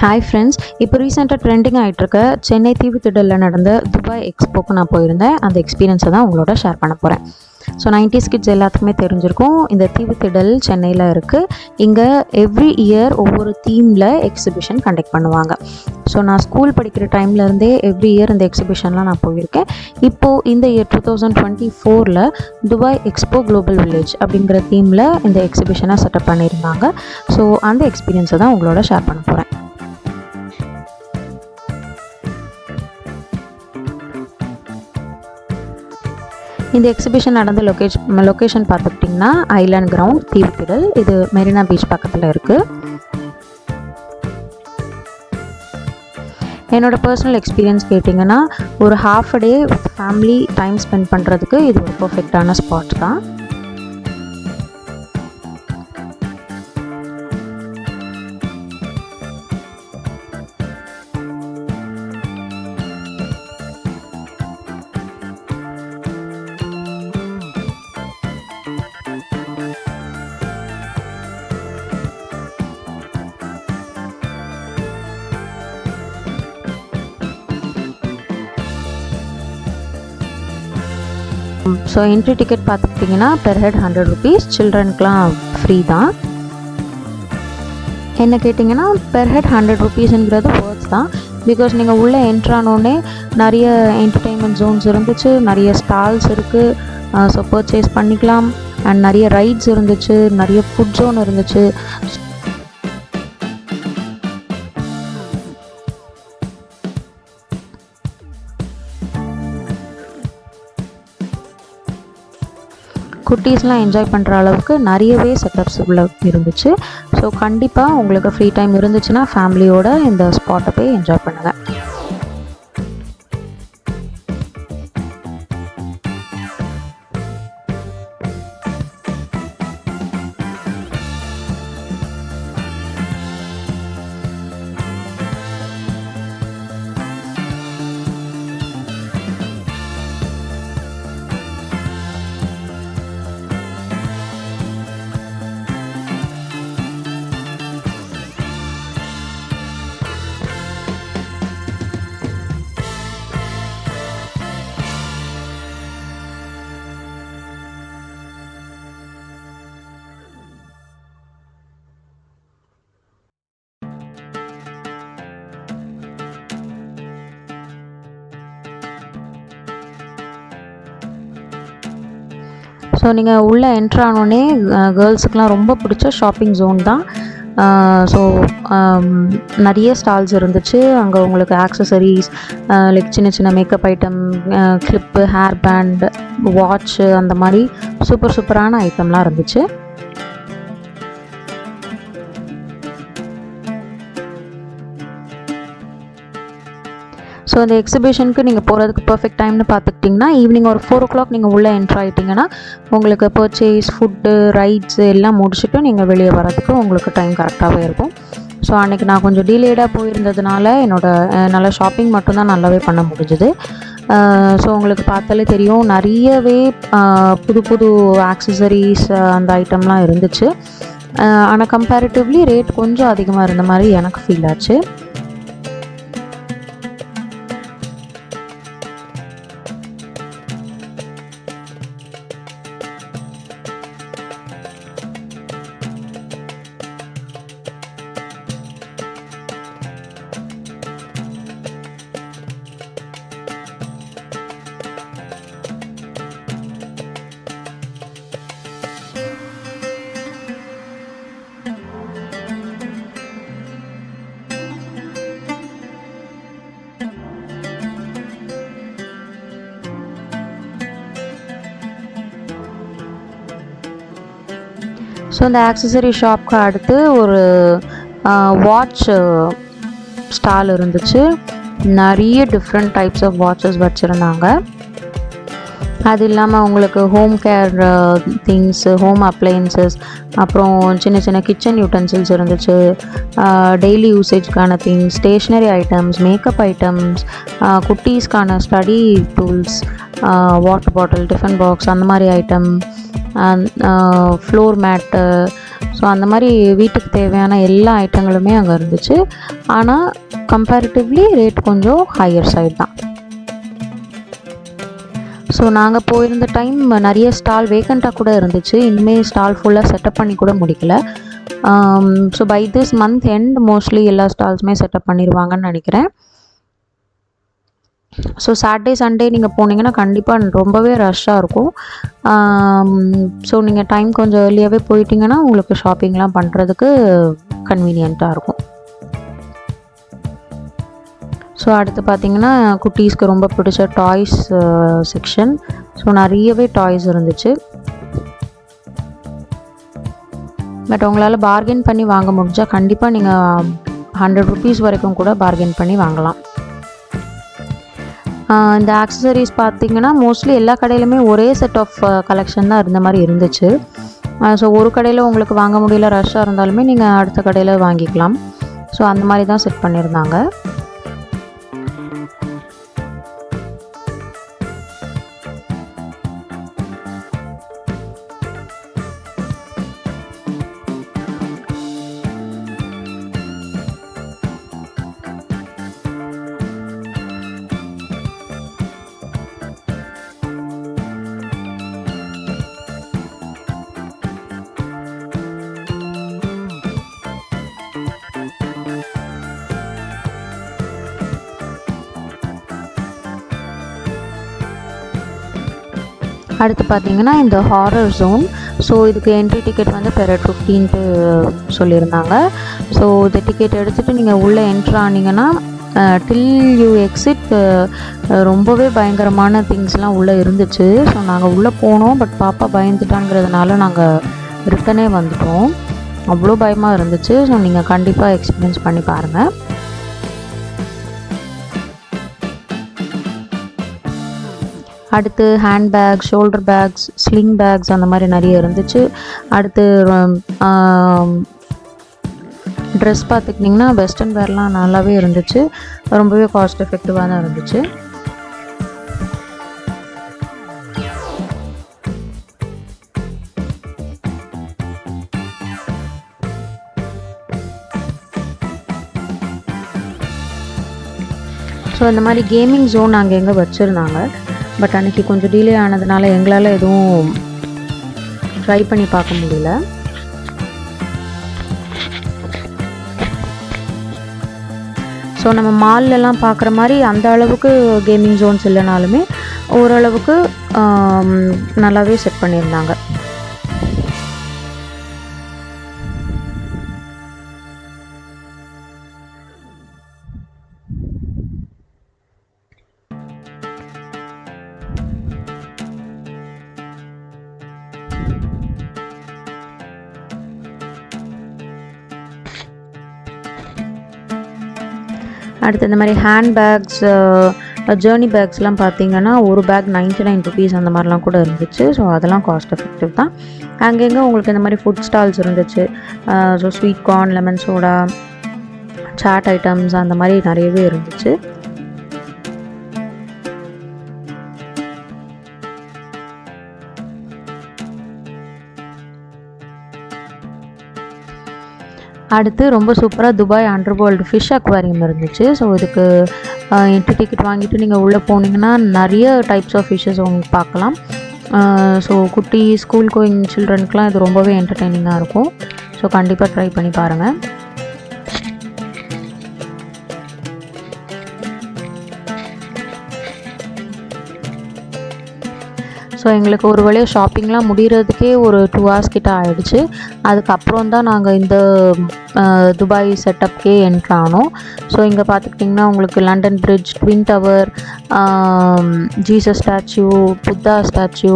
Hi friends, இப்போ ரீசெண்டாக trending ஆகிட்டுருக்க Chennai தீவுத்திடலில் நடந்த துபாய் எக்ஸ்போக்கு நான் போயிருந்தேன். அந்த எக்ஸ்பீரியன்ஸை தான் உங்களோட ஷேர் பண்ண போகிறேன். ஸோ 90s கிட்ஸ் எல்லாத்துக்குமே தெரிஞ்சிருக்கும், இந்த தீவுத்திடல் சென்னையில் இருக்குது. இங்கே எவ்ரி இயர் ஒவ்வொரு தீமில் எக்ஸிபிஷன் கண்டக்ட் பண்ணுவாங்க. ஸோ நான் ஸ்கூல் படிக்கிற டைம்லேருந்தே எவ்ரி இயர் இந்த எக்ஸிபிஷன்லாம் நான் போயிருக்கேன். இப்போது இந்த year 2024 Dubai expo global village அப்படிங்கிற தீமில் இந்த எக்ஸிபிஷனை செட்டப் பண்ணியிருந்தாங்க. ஸோ அந்த எக்ஸ்பீரியன்ஸை தான் உங்களோட ஷேர் பண்ண போகிறேன். இந்த எக்ஸிபிஷன் நடந்த லொக்கேஷன் பார்த்துக்கிட்டிங்கன்னா ஐலாண்ட் கிரவுண்ட் தீவுத்திடல். இது மெரினா பீச் பக்கத்தில் இருக்குது. என்னோடய பர்சனல் எக்ஸ்பீரியன்ஸ் கேட்டிங்கன்னா, ஒரு half a day family time spend பண்ணுறதுக்கு இது ஒரு பர்ஃபெக்டான ஸ்பாட் தான். ஸோ என்ட்ரி டிக்கெட் பார்த்துக்கிட்டிங்கன்னா பெர் ஹெட் 100 rupees, சில்ட்ரனுக்குலாம் ஃப்ரீ தான். என்ன கேட்டிங்கன்னா, பெர் ஹெட் 100 rupeesங்கிறது வேர்ட்ஸ் தான். பிகாஸ் நீங்கள் உள்ளே என்ட்ரானோடனே நிறைய என்டர்டெயின்மெண்ட் ஜோன்ஸ் இருந்துச்சு, நிறைய ஸ்டால்ஸ் இருக்குது. ஸோ பர்ச்சேஸ் பண்ணிக்கலாம். அண்ட் நிறைய ரைட்ஸ் இருந்துச்சு, நிறைய ஃபுட் ஜோன் இருந்துச்சு. குட்டீஸ்லாம் என்ஜாய் பண்ணுற அளவுக்கு நிறையவே செட்டப்ஸ் உள்ள இருந்துச்சு. ஸோ கண்டிப்பாக உங்களுக்கு ஃப்ரீ டைம் இருந்துச்சுன்னா ஃபேமிலியோட இந்த ஸ்பாட்டை போய் என்ஜாய் பண்ணுங்கள். ஸோ நீங்கள் உள்ளே என்ட்ரானோடனே கேர்ள்ஸுக்கெலாம் ரொம்ப பிடிச்ச ஷாப்பிங் ஜோன் தான். ஸோ நிறைய ஸ்டால்ஸ் இருந்துச்சு. அங்கே உங்களுக்கு ஆக்சசரிஸ், லைக் சின்ன சின்ன makeup item, clip, hair band, watch, அந்த மாதிரி சூப்பரான ஐட்டம்லாம் இருந்துச்சு. ஸோ இந்த எக்ஸிபிஷனுக்கு நீங்கள் போகிறதுக்கு பர்ஃபெக்ட் டைம்னு பார்த்துக்கிட்டிங்கன்னா ஈவினிங் ஒரு 4 o'clock நீங்கள் உள்ளே என்ட்ரு ஆகிட்டிங்கன்னா உங்களுக்கு பர்ச்சேஸ், ஃபுட்டு, ரைட்ஸு எல்லாம் முடிச்சுட்டு நீங்கள் வெளியே வரதுக்கு உங்களுக்கு டைம் கரெக்டாகவே இருக்கும். ஸோ அன்றைக்கி நான் கொஞ்சம் டிலேடாக போயிருந்ததுனால என்னால் ஷாப்பிங் மட்டும்தான் நல்லாவே பண்ண முடிஞ்சுது. ஸோ உங்களுக்கு பார்த்தாலே தெரியும், நிறையவே புது ஆக்சசரிஸ் அந்த ஐட்டம்லாம் இருந்துச்சு. ஆனால் கம்பேரிட்டிவ்லி ரேட் கொஞ்சம் அதிகமாக இருந்த மாதிரி எனக்கு ஃபீல் ஆச்சு. ஸோ இந்த ஆக்சசரி ஷாப்க்கு அடுத்து ஒரு வாட்ச் ஸ்டால் இருந்துச்சு. நிறைய டிஃப்ரெண்ட் டைப்ஸ் ஆஃப் வாட்சஸ் வச்சுருந்தாங்க. அது இல்லாமல் உங்களுக்கு home care things, home appliances, அப்புறம் சின்ன சின்ன கிச்சன் யூட்டன்சில்ஸ் இருந்துச்சு. டெய்லி யூசேஜ்க்கான things, stationery items, makeup items, குட்டீஸ்க்கான study tools, water bottle, tiffin box, அந்த மாதிரி ஐட்டம், ஃப்ளோர் மேட்டு, ஸோ அந்த மாதிரி வீட்டுக்கு தேவையான எல்லா ஐட்டங்களுமே அங்கே இருந்துச்சு. ஆனால் கம்பேரிட்டிவ்லி ரேட் கொஞ்சம் ஹையர் சைடு தான். ஸோ நாங்கள் போயிருந்த டைம் நிறைய ஸ்டால் வேக்கண்ட்டாக கூட இருந்துச்சு. இனிமேல் ஸ்டால் ஃபுல்லாக செட்டப் பண்ணி கூட முடிக்கல. So by this month end mostly எல்லா ஸ்டால்ஸுமே செட்டப் பண்ணிடுவாங்கன்னு நினைக்கிறேன். ஸோ சாட்டர்டே சண்டே நீங்கள் போனீங்கன்னா கண்டிப்பாக ரொம்பவே ரஷ்ஷாக இருக்கும். ஸோ நீங்கள் டைம் கொஞ்சம் ஏர்லியாகவே போயிட்டீங்கன்னா உங்களுக்கு ஷாப்பிங்லாம் பண்ணுறதுக்கு கன்வீனியண்ட்டாக இருக்கும். ஸோ அடுத்து பார்த்திங்கன்னா குட்டீஸ்க்கு ரொம்ப பிடிச்ச டாய்ஸ் செக்ஷன். ஸோ நிறையவே டாய்ஸ் இருந்துச்சு. பட் உங்களால் பார்கெயின் பண்ணி வாங்க முடிஞ்சால் கண்டிப்பாக நீங்கள் 100 rupees வரைக்கும் கூட பார்கெயின் பண்ணி வாங்கலாம். இந்த ஆக்சசரிஸ் பார்த்திங்கன்னா மோஸ்ட்லி எல்லா கடையிலுமே ஒரே செட் ஆஃப் கலெக்ஷன் தான் இருந்த மாதிரி இருந்துச்சு. ஸோ ஒரு கடையில் உங்களுக்கு வாங்க முடியல, ரஷ்ஷாக இருந்தாலுமே நீங்கள் அடுத்த கடையில் வாங்கிக்கலாம். ஸோ அந்த மாதிரி தான் செட் பண்ணியிருந்தாங்க. அடுத்து பார்த்திங்கன்னா இந்த ஹாரர் ஜோன். ஸோ இதுக்கு என்ட்ரி டிக்கெட் வந்து பெர் 15 சொல்லியிருந்தாங்க. ஸோ இந்த டிக்கெட் எடுத்துகிட்டு நீங்கள் உள்ளே என்ட்ரு ஆனீங்கன்னா டில் யூ எக்ஸிட் ரொம்பவே பயங்கரமான திங்ஸ்லாம் உள்ளே இருந்துச்சு. ஸோ நாங்கள் உள்ளே போனோம், பட் பாப்பா பயந்துட்டாங்கிறதுனால நாங்கள் ரிட்டனே வந்துட்டோம். அவ்வளோ பயமாக இருந்துச்சு. ஸோ நீங்கள் கண்டிப்பாக எக்ஸ்பீரியன்ஸ் பண்ணி பாருங்கள். அடுத்து handbags, shoulder bags, sling bags அந்த மாதிரி நிறைய இருந்துச்சு. அடுத்து ட்ரெஸ் பார்த்துக்கிட்டிங்கன்னா வெஸ்டர்ன் வேர்லாம் நல்லாவே இருந்துச்சு. ரொம்பவே காஸ்ட் எஃபெக்டிவாக தான் இருந்துச்சு. ஸோ இந்த மாதிரி கேமிங் ஜோன் அங்கே எங்கே வச்சுருந்தாங்க. பட் அன்றைக்கி கொஞ்சம் டிலே ஆனதுனால எங்களால் எதுவும் ட்ரை பண்ணி பார்க்க முடியல. ஸோ நம்ம மால்லலாம் பார்க்குற மாதிரி அந்த அளவுக்கு கேமிங் ஜோன்ஸ் இல்லைனாலுமே ஓரளவுக்கு நல்லாவே செட் பண்ணியிருந்தாங்க. அடுத்து இந்த மாதிரி ஹேண்ட் பேக்ஸ், ஜேர்னி பேக்ஸ்லாம் பார்த்திங்கன்னா ஒரு பேக் 99 rupees அந்த மாதிரிலாம் கூட இருந்துச்சு. ஸோ அதெல்லாம் காஸ்ட் எஃபெக்டிவ் தான். அங்கங்கே உங்களுக்கு இந்த மாதிரி ஃபுட் ஸ்டால்ஸ் இருந்துச்சு. So sweet corn, lemon soda, chaat items அந்த மாதிரி நிறையவே இருந்துச்சு. அடுத்து ரொம்ப சூப்பராக Dubai under world fish aquarium இருந்துச்சு. ஸோ இதுக்கு என்ட்ரி டிக்கெட் வாங்கிட்டு நீங்கள் உள்ளே போனீங்கன்னா நிறைய டைப்ஸ் ஆஃப் ஃபிஷ்ஷஸ் உங்களுக்கு பார்க்கலாம். ஸோ குட்டி ஸ்கூல் கோயிங் சில்ட்ரனுக்குலாம் இது ரொம்பவே என்டர்டெய்னிங்காக இருக்கும். ஸோ கண்டிப்பாக ட்ரை பண்ணி பாருங்கள். ஸோ எங்களுக்கு ஒரு வழியாக ஷாப்பிங்லாம் முடிகிறதுக்கே ஒரு 2 hours கிட்ட ஆகிடுச்சு. அதுக்கப்புறம் தான் நாங்கள் இந்த துபாய் செட்டப்கே என்ட்ரு ஆனோம். ஸோ இங்கே பார்த்துக்கிட்டிங்கன்னா உங்களுக்கு London bridge, twin tower, Jesus statue, Buddha statue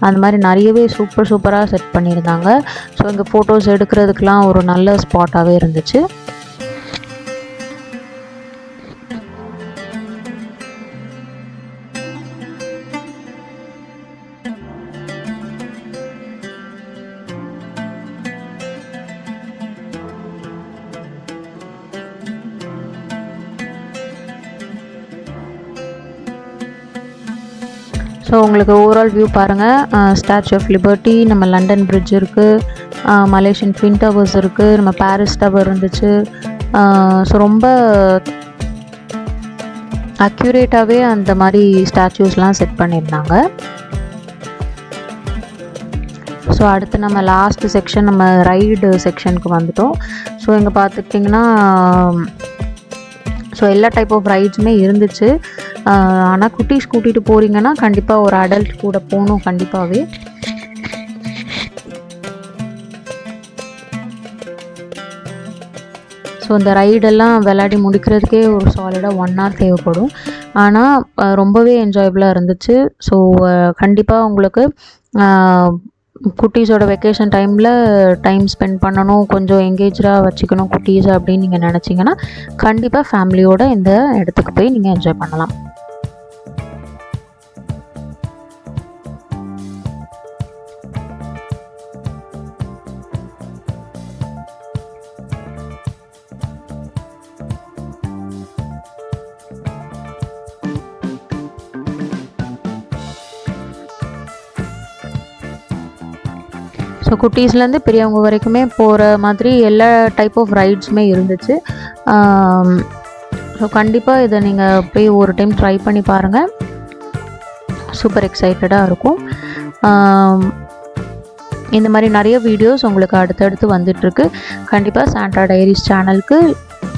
அந்த மாதிரி நிறையவே சூப்பராக செட் பண்ணியிருந்தாங்க. ஸோ இங்கே ஃபோட்டோஸ் எடுக்கிறதுக்கெலாம் ஒரு நல்ல ஸ்பாட்டாகவே இருந்துச்சு. ஸோ உங்களுக்கு ஓவரால் வியூ பாருங்கள். ஸ்டாச்சு ஆஃப் லிபர்ட்டி, நம்ம லண்டன் பிரிட்ஜ் இருக்குது, மலேசியன் ட்வின் டவர்ஸ் இருக்குது, நம்ம பாரிஸ் டவர் இருந்துச்சு. ஸோ ரொம்ப அக்யூரேட்டாகவே அந்த மாதிரி ஸ்டாச்சூஸ்லாம் செட் பண்ணியிருந்தாங்க. ஸோ அடுத்து நம்ம லாஸ்ட் செக்ஷன், நம்ம ரைடு செக்ஷனுக்கு வந்துட்டோம். ஸோ இங்கே பார்த்துக்கிட்டிங்கன்னா ஸோ எல்லா டைப் ஆஃப் ரைட்ஸுமே இருந்துச்சு. ஆனால் குட்டீஸ் கூட்டிகிட்டு போகிறீங்கன்னா கண்டிப்பாக ஒரு அடல்ட் கூட போகணும் கண்டிப்பாகவே. ஸோ இந்த ரைடெல்லாம் விளையாடி முடிக்கிறதுக்கே ஒரு சாலிடாக 1 hour தேவைப்படும். ஆனால் ரொம்பவே என்ஜாயபுளாக இருந்துச்சு. ஸோ கண்டிப்பாக உங்களுக்கு குட்டீஸோட வெக்கேஷன் டைமில் டைம் ஸ்பெண்ட் பண்ணணும், கொஞ்சம் எங்கேஜாக வச்சுக்கணும் குட்டீஸை அப்படின்னு நீங்கள் நினச்சிங்கன்னா கண்டிப்பாக ஃபேமிலியோட இந்த இடத்துக்கு போய் நீங்கள் என்ஜாய் பண்ணலாம். ஸோ குட்டீஸ்லேருந்து பெரியவங்க வரைக்குமே போகிற மாதிரி எல்லா டைப் ஆஃப் ரைட்ஸுமே இருந்துச்சு. ஸோ கண்டிப்பாக இதை நீங்கள் போய் ஒரு டைம் ட்ரை பண்ணி பாருங்கள், சூப்பர் எக்ஸைட்டடாக இருக்கும். இந்த மாதிரி நிறைய வீடியோஸ் உங்களுக்கு அடுத்தடுத்து வந்துட்டுருக்கு. கண்டிப்பாக சாண்டா டைரிஸ் சேனலுக்கு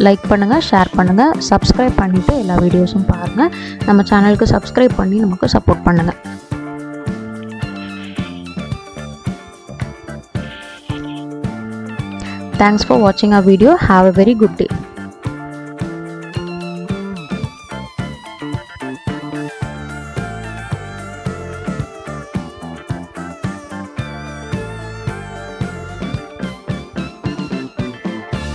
லைக் பண்ணுங்கள், ஷேர் பண்ணுங்கள், சப்ஸ்கிரைப் பண்ணிவிட்டு எல்லா வீடியோஸும் பாருங்கள். நம்ம சேனலுக்கு சப்ஸ்கிரைப் பண்ணி நமக்கு சப்போர்ட் பண்ணுங்கள். Thanks for watching our video. Have a very good day.